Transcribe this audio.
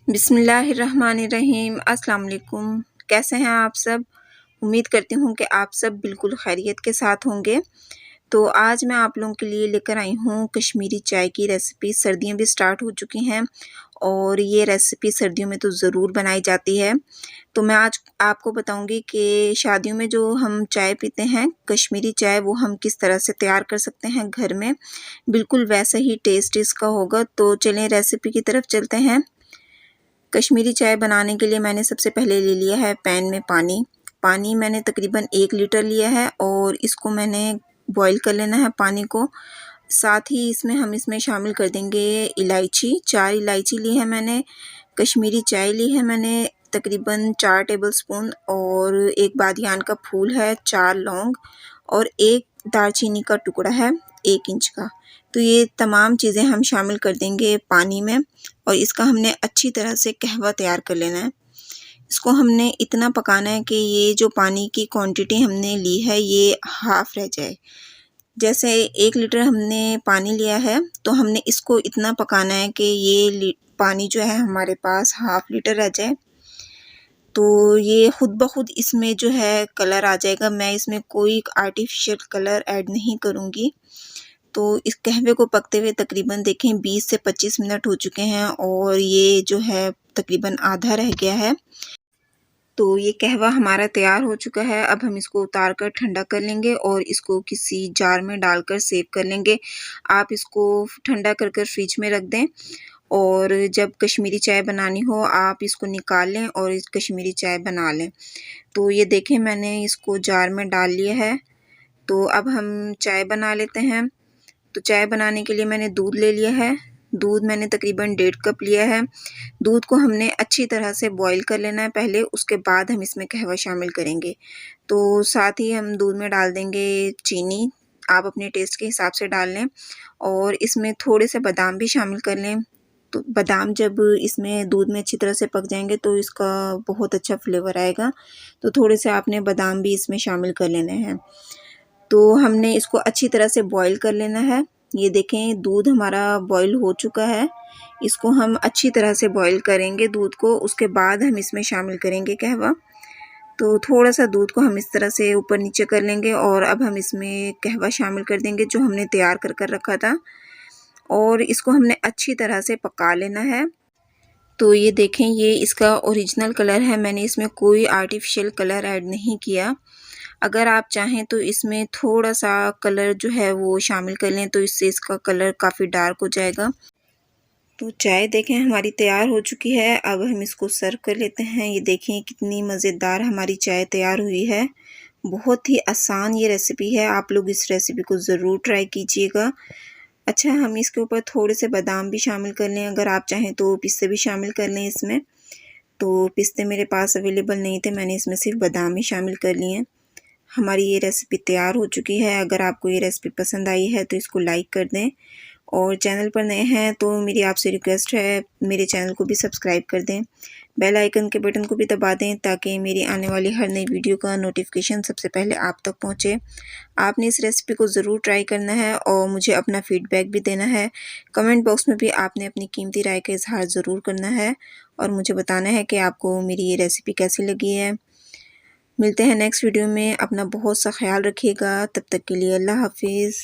बिस्मिल्लाहिर्रहमानिर्रहीम। अस्सलाम वालेकुम। कैसे हैं आप सब? उम्मीद करती हूँ कि आप सब बिल्कुल खैरियत के साथ होंगे। तो आज मैं आप लोगों के लिए लेकर आई हूँ कश्मीरी चाय की रेसिपी। सर्दियाँ भी स्टार्ट हो चुकी हैं और ये रेसिपी सर्दियों में तो ज़रूर बनाई जाती है। तो मैं आज आपको बताऊँगी कि शादियों में जो हम चाय पीते हैं, कश्मीरी चाय, वो हम किस तरह से तैयार कर सकते हैं घर में। बिल्कुल वैसा ही टेस्ट इसका होगा। तो चलें रेसिपी की तरफ चलते हैं। कश्मीरी चाय बनाने के लिए मैंने सबसे पहले ले लिया है पैन में पानी। पानी मैंने तकरीबन 1 लीटर लिया है और इसको मैंने बॉईल कर लेना है पानी को। साथ ही इसमें शामिल कर देंगे इलायची। 4 इलायची ली है मैंने। कश्मीरी चाय ली है मैंने तकरीबन 4 टेबलस्पून और 1 बादियान का फूल है, 4 लौंग और 1 दालचीनी का टुकड़ा है 1 इंच का। तो ये तमाम चीज़ें हम शामिल कर देंगे पानी में और इसका हमने अच्छी तरह से कहवा तैयार कर लेना है। इसको हमने इतना पकाना है कि ये जो पानी की क्वांटिटी हमने ली है ये हाफ़ रह जाए। जैसे 1 लीटर हमने पानी लिया है तो हमने इसको इतना पकाना है कि ये पानी जो है हमारे पास हाफ़ लीटर रह जाए। तो ये ख़ुद ब ख़ुद इसमें जो है कलर आ जाएगा। मैं इसमें कोई आर्टिफिशियल कलर ऐड नहीं करूँगी। तो इस कहवे को पकते हुए तकरीबन देखें 20 से 25 मिनट हो चुके हैं और ये जो है तकरीबन आधा रह गया है। तो ये कहवा हमारा तैयार हो चुका है। अब हम इसको उतार कर ठंडा कर लेंगे और इसको किसी जार में डालकर सेव कर लेंगे। आप इसको ठंडा कर कर फ्रिज में रख दें और जब कश्मीरी चाय बनानी हो आप इसको निकाल लें और इस कश्मीरी चाय बना लें। तो ये देखें मैंने इसको जार में डाल लिया है। तो अब हम चाय बना लेते हैं। तो चाय बनाने के लिए मैंने दूध ले लिया है। दूध मैंने तकरीबन 1.5 कप लिया है। दूध को हमने अच्छी तरह से बॉईल कर लेना है पहले, उसके बाद हम इसमें कहवा शामिल करेंगे। तो साथ ही हम दूध में डाल देंगे चीनी। आप अपने टेस्ट के हिसाब से डाल लें और इसमें थोड़े से बादाम भी शामिल कर लें। तो बादाम जब इसमें दूध में अच्छी तरह से पक जाएंगे तो इसका बहुत अच्छा फ्लेवर आएगा। तो थोड़े से आपने बादाम भी इसमें शामिल कर लेने हैं। तो हमने इसको अच्छी तरह से बॉईल कर लेना है। ये देखें दूध हमारा बॉईल हो चुका है। इसको हम अच्छी तरह से बॉईल करेंगे दूध को, उसके बाद हम इसमें शामिल करेंगे कहवा। तो थोड़ा सा दूध को हम इस तरह से ऊपर नीचे कर लेंगे और अब हम इसमें कहवा शामिल कर देंगे जो हमने तैयार कर कर रखा था और इसको हमने अच्छी तरह से पका लेना है। तो ये देखें ये इसका ओरिजिनल कलर है। मैंने इसमें कोई आर्टिफिशियल कलर ऐड नहीं किया। अगर आप चाहें तो इसमें थोड़ा-सा कलर जो है वो शामिल कर लें तो इससे इसका कलर काफ़ी डार्क हो जाएगा। तो चाय देखें हमारी तैयार हो चुकी है। अब हम इसको सर्व कर लेते हैं। ये देखें कितनी मज़ेदार हमारी चाय तैयार हुई है। बहुत ही आसान ये रेसिपी है। आप लोग इस रेसिपी को ज़रूर ट्राई कीजिएगा। अच्छा, हम इसके ऊपर थोड़े से बादाम भी शामिल कर लें। अगर आप चाहें तो पिस्ते भी शामिल कर लें इसमें। तो पिस्ते मेरे पास अवेलेबल नहीं थे, मैंने इसमें सिर्फ बादाम ही शामिल कर लिए हैं। हमारी ये रेसिपी तैयार हो चुकी है। अगर आपको ये रेसिपी पसंद आई है तो इसको लाइक कर दें और चैनल पर नए हैं तो मेरी आपसे रिक्वेस्ट है मेरे चैनल को भी सब्सक्राइब कर दें। बेल आइकन के बटन को भी दबा दें ताकि मेरी आने वाली हर नई वीडियो का नोटिफिकेशन सबसे पहले आप तक पहुंचे। आपने इस रेसिपी को ज़रूर ट्राई करना है और मुझे अपना फ़ीडबैक भी देना है। कमेंट बॉक्स में भी आपने अपनी कीमती राय का इज़हार ज़रूर करना है और मुझे बताना है कि आपको मेरी ये रेसिपी कैसी लगी है। मिलते हैं नेक्स्ट वीडियो में। अपना बहुत सा ख्याल रखिएगा। तब तक के लिए अल्लाह हाफ़िज़।